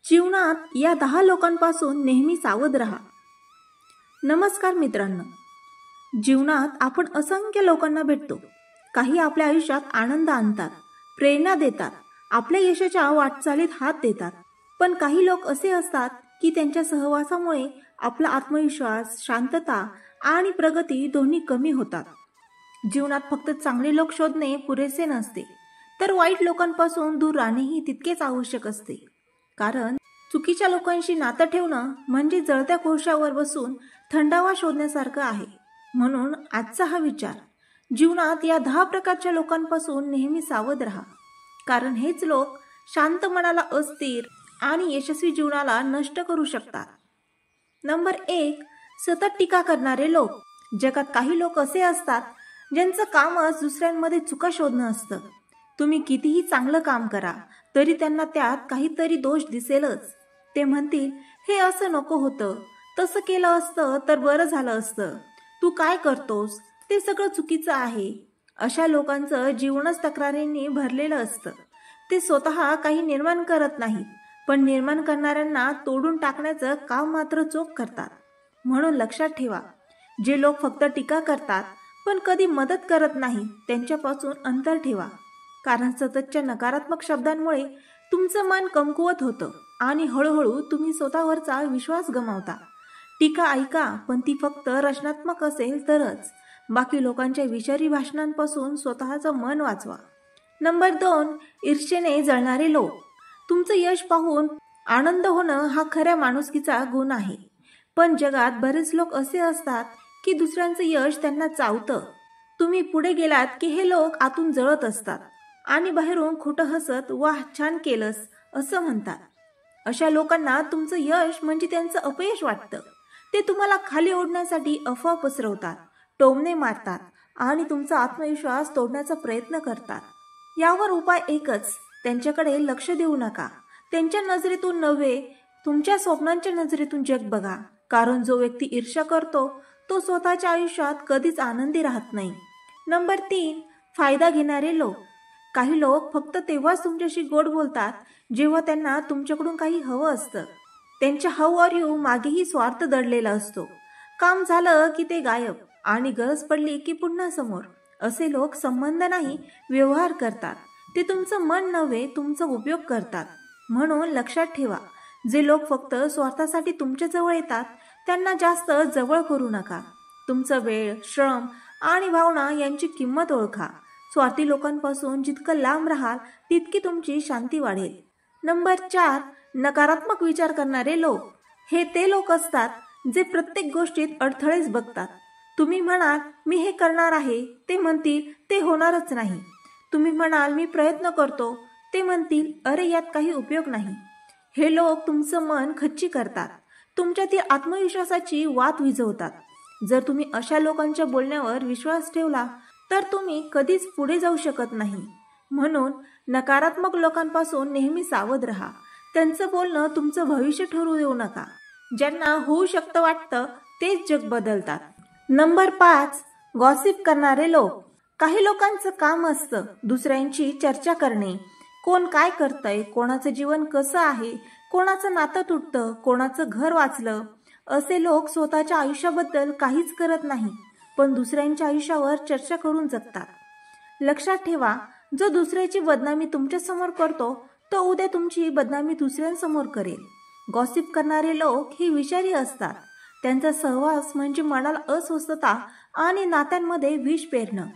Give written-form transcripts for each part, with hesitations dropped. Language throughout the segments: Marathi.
जीवनात या 10 लोकांपासून नेहमी सावध राहा. नमस्कार मित्रांनो, जीवनात आपण असंख्य लोकांना भेटतो. काही आपल्या आयुष्यात आनंद आणतात, प्रेरणा देतात, आपल्या यशाच्या वाटचालीत हात देतात. पण काही लोक असे असतात की त्यांच्या सहवासामुळे आपला आत्मविश्वास, शांतता आणि प्रगती दोन्ही कमी होतात. जीवनात फक्त चांगले लोक शोधणे पुरेसे नसते, तर वाईट लोकांपासून दूर राहणेही तितकेच आवश्यक असते. कारण चुकीच्या लोकांशी नातं ठेवणं म्हणजे जळत्या कोळशावर बसून थंडावा शोधण्यासारखं आहे. म्हणून आजचा हा विचार, जीवनात या 10 प्रकारच्या लोकांपासून नेहमी सावध राहा. कारण हेच लोक शांत मनाला अस्थिर आणि यशस्वी जीवनाला नष्ट करू शकतात. नंबर 1, सतत टीका करणारे लोक. जगात काही लोक असे असतात ज्यांचं कामच दुसऱ्यांमध्ये चुका शोधणं असतं. तुम्ही कितीही चांगलं काम करा तरी त्यांना त्यात काहीतरी दोष दिसेलच. ते म्हणतील, हे असं नको होतं, तसं केलं असतं तर बरं झालं असतं, तू काय करतोस, ते सगळं चुकीचं आहे. अशा लोकांचं जीवनच तक्रारींनी भरलेलं असतं. ते स्वतः काही निर्माण करत नाहीत, पण निर्माण करणाऱ्यांना तोडून टाकण्याचं काम मात्र चोख करतात. म्हणून लक्षात ठेवा, जे लोक फक्त टीका करतात पण कधी मदत करत नाहीत त्यांच्यापासून अंतर ठेवा. कारण सततच्या नकारात्मक शब्दांमुळे तुमचं मन कमकुवत होतं आणि हळूहळू तुम्ही स्वतःवरचा विश्वास गमावता. टीका ऐका, पण ती फक्त रचनात्मक असेल तरच. बाकी लोकांच्या विषारी भाषणांपासून स्वतःचं मन वाचवा. नंबर 2, ईर्ष्येने जळणारे लोक. तुमचं यश पाहून आनंद होणं हा खऱ्या माणुसकीचा गुण आहे. पण जगात बरेच लोक असे असतात की दुसऱ्यांचं यश त्यांना चावतं. तुम्ही पुढे गेलात की हे लोक आतून जळत असतात आणि बाहेरून खोटं हसत वाह छान केलंस असं म्हणतात. अशा लोकांना तुमचं यश म्हणजे त्यांचं अपयश वाटतं. ते तुम्हाला खाली ओढण्यासाठी अफवा पसरवतात, टोमणे मारतात आणि तुमचा आत्मविश्वास तोडण्याचा प्रयत्न करतात. यावर उपाय एकच, त्यांच्याकडे लक्ष देऊ नका. त्यांच्या नजरेतून नव्हे, तुमच्या स्वप्नांच्या नजरेतून जग बघा. कारण जो व्यक्ती ईर्ष्या करतो तो स्वतःच्या आयुष्यात कधीच आनंदी राहत नाही. नंबर 3, फायदा घेणारे लोक. काही लोक फक्त तेव्हाच तुमच्याशी गोड बोलतात जेव्हा त्यांना तुमच्याकडून काही हवं असतं. त्यांच्या हाऊ आर यू मागेही स्वार्थ दडलेला असतो. काम झालं की ते गायब आणि गरज पडली की पुन्हा समोर. असे लोक संबंध नाही, व्यवहार करतात. ते तुमचं मन नव्हे, तुमचा उपयोग करतात. म्हणून लक्षात ठेवा, जे लोक फक्त स्वार्थासाठी तुमच्या जवळ येतात त्यांना जास्त जवळ करू नका. तुमचा वेळ, श्रम आणि भावना यांची किंमत ओळखा. स्वार्थी लोकांपासून जितकं लांब राहाल तितकी तुमची शांती वाढेल. नंबर 4, नकारात्मक विचार करणारे लोक. हे ते लोक असतात जे प्रत्येक गोष्टीत अडथळेच बघतात. तुम्ही म्हणाल मी हे करणार आहे, ते म्हणतील ते होणारच नाही. तुम्ही म्हणाल मी प्रयत्न करतो, ते म्हणतील अरे यात काही उपयोग नाही. हे लोक तुमचं मन खच्ची करतात, तुमच्यातील आत्मविश्वासाची वात विझवतात. जर तुम्ही अशा लोकांच्या बोलण्यावर विश्वास ठेवला तर तुम्ही कधीच पुढे जाऊ शकत नाही. म्हणून नकारात्मक लोकांपासून नेहमी सावध राहा. त्यांचं बोलणं तुमचं भविष्य ठरवू देऊ नका. ज्यांना होऊ शकतं वाटतं तेच जग बदलतात. नंबर 5, गॉसिप करणारे लोक. काही लोकांचं काम असतं दुसऱ्यांची चर्चा करणे. कोण काय करतंय, कोणाचं जीवन कसं आहे, कोणाचं नातं तुटतं, कोणाचं घर वाचलं. असे लोक स्वतःच्या आयुष्याबद्दल काहीच करत नाही, पण दुसऱ्यांच्या आयुष्यावर चर्चा करून जगतात. लक्षात ठेवा, जो दुसऱ्याची बदनामी तुमच्या समोर करतो तो उद्या तुमची बदनामी दुसऱ्यांसमोर करेल. गॉसिप करणारे लोक ही विषारी असतात. त्यांचा सहवास म्हणजे मनाला अस्वस्थता आणि नात्यांमध्ये विष पेरणं.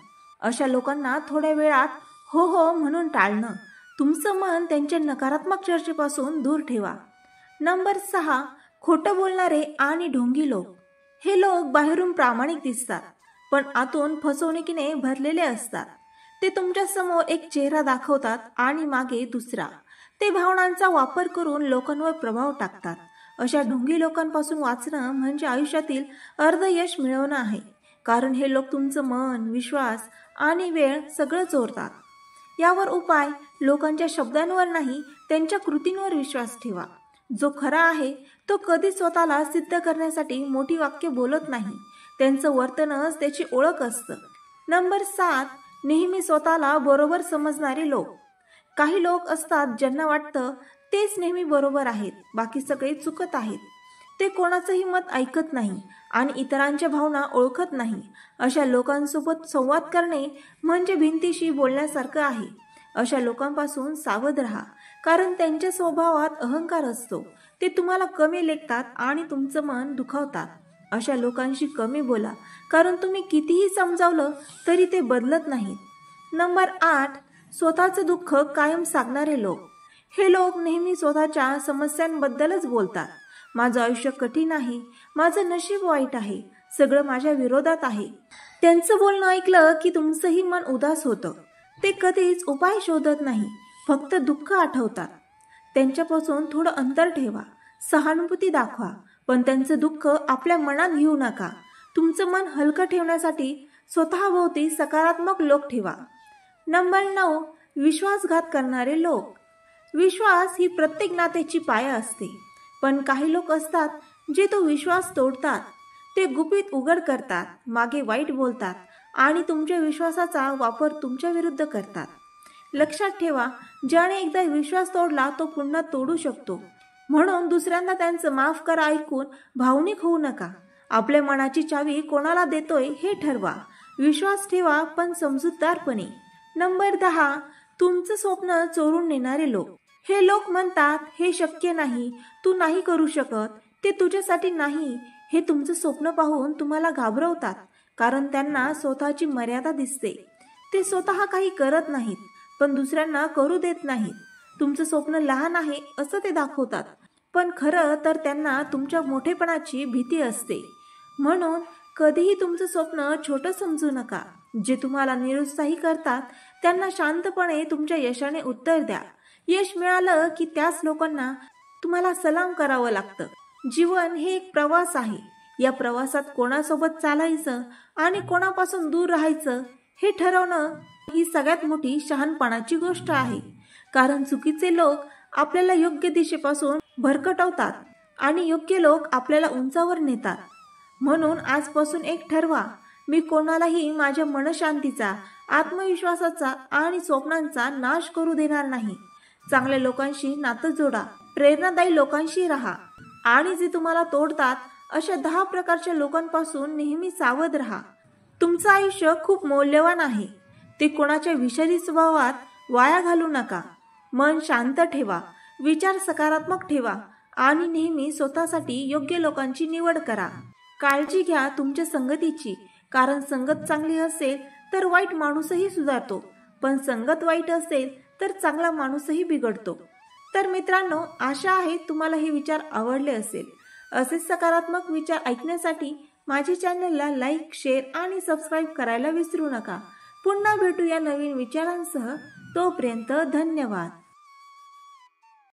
अशा लोकांना थोड्या वेळात हो हो म्हणून टाळणं. तुमचं मन त्यांच्या नकारात्मक चर्चेपासून दूर ठेवा. नंबर 6, खोटं बोलणारे आणि ढोंगी लोक. हे लोक बाहेरून प्रामाणिक दिसतात पण आतून फसवणुकीने भरलेले असतात. ते तुमच्या समोर एक चेहरा दाखवतात आणि मागे दुसरा. ते भावनांचा वापर करून लोकांवर प्रभाव टाकतात. अशा ढोंगी लोकांपासून वाचणं म्हणजे आयुष्यातील अर्ध यश मिळवणं आहे. कारण हे लोक तुमचं मन, विश्वास आणि वेळ सगळं चोरतात. यावर उपाय, लोकांच्या शब्दांवर नाही, त्यांच्या कृतींवर विश्वास ठेवा. जो खरा आहे तो कधी स्वतःला सिद्ध करण्यासाठी मोठी वाक्य बोलत नाही. त्यांचं वर्तनच त्याची ओळख असतं. नंबर 7, नेहमी स्वतःला बरोबर समजणारे लोक. काही लोक असतात ज्यांना वाटतं तेच नेहमी बरोबर आहेत, बाकी सगळे चुकत आहेत. ते कोणाचंही मत ऐकत नाही आणि इतरांच्या भावना ओळखत नाही. अशा लोकांसोबत संवाद करणे म्हणजे भिंतीशी बोलण्यासारखं आहे. अशा लोकांपासून सावध राहा, कारण त्यांच्या स्वभावात अहंकार असतो. ते तुम्हाला कमी लेखतात आणि तुमचं मन दुखावतात. अशा लोकांशी कमी बोला, कारण तुम्ही कितीही समजावलं तरी ते बदलत नाहीत. नंबर 8, स्वतःचं दुःख कायम सांगणारे लोक. हे लोक नेहमी स्वतःच्या समस्यांबद्दलच बोलतात. माझं आयुष्य कठीण आहे, माझं नशीब वाईट आहे, सगळं माझ्या विरोधात आहे. त्यांचं बोलणं ऐकलं की तुमचंही मन उदास होतं. ते कधीच उपाय शोधत नाही, फक्त दुःख आठवतात. त्यांच्यापासून थोडं अंतर ठेवा, सहानुभूती दाखवा, पण त्यांचं दुःख आपल्या मनात घेऊ नका. तुमचं मन हलकं ठेवण्यासाठी स्वतःभोवती सकारात्मक लोक ठेवा. नंबर 9, विश्वासघात करणारे लोक. विश्वास ही प्रत्येक नात्याची पाया असते, पण काही लोक असतात जे तो विश्वास तोडतात. ते गुपित उघड करतात, मागे वाईट बोलतात आणि तुमच्या विश्वासाचा वापर तुमच्या विरुद्ध करतात. लक्षात ठेवा, ज्याने एकदा विश्वास तोडला तो पुन्हा तोडू शकतो. म्हणून दुसऱ्यांदा त्यांचं माफ करा ऐकून भावनिक होऊ नका. आपल्या मनाची चावी कोणाला देतोय हे ठरवा. विश्वास ठेवा, पण समजूतदारपणे. नंबर 10, तुमचं स्वप्न चोरून नेणारे लोक. हे लोक म्हणतात, हे शक्य नाही, तू नाही करू शकत, ते तुझ्यासाठी नाही. हे तुमचं स्वप्न पाहून तुम्हाला घाबरवतात, कारण त्यांना स्वतःची मर्यादा दिसते. ते स्वतः काही करत नाहीत, पण दुसऱ्यांना करू देत नाहीत. तुमचं स्वप्न लहान आहे असं ते दाखवतात, पण खरं तर त्यांना तुमच्या मोठेपणाची भीती असते. म्हणून कधीही तुमचं स्वप्न छोटं समजू नका. जे तुम्हाला निरुत्साही करतात त्यांना शांतपणे तुमच्या यशाने उत्तर द्या. यश मिळालं की त्याच लोकांना तुम्हाला सलाम करावं लागतं. जीवन हे एक प्रवास आहे. या प्रवासात कोणासोबत चालायचं आणि कोणापासून दूर राहायचं हे ठरवणं ही सगळ्यात मोठी शहाणपणाची गोष्ट आहे. कारण चुकीचे लोक आपल्याला योग्य दिशेपासून भरकटवतात आणि योग्य लोक आपल्याला उंचावर नेतात. म्हणून आजपासून एक ठरवा, मी कोणालाही माझ्या मनशांतीचा, आत्मविश्वासाचा आणि स्वप्नांचा नाश करू देणार नाही. चांगल्या लोकांशी नातं जोडा, प्रेरणादायी लोकांशी राहा आणि जे तुम्हाला तोडतात अशा 10 प्रकारच्या लोकांपासून नेहमी सावध राहा. तुमचं आयुष्य खूप मौल्यवान आहे, ते कोणाच्या विषारी स्वभावात वाया घालू नका. मन शांत ठेवा, विचार सकारात्मक ठेवा आणि नेहमी स्वतःसाठी योग्य लोकांची निवड करा. काळजी घ्या तुमच्या संगतीची, कारण संगत चांगली असेल तर वाईट माणूसही सुधारतो, पण संगत वाईट असेल तर चांगला माणूसही बिघडतो. तर मित्रांनो, आशा आहे तुम्हाला हे विचार आवडले असेल. असेच सकारात्मक विचार ऐकण्यासाठी माझ्या चॅनलला लाईक, शेअर आणि सबस्क्राईब करायला विसरू नका. पुन्हा भेटूया नवीन विचारांसह. तोपर्यंत धन्यवाद.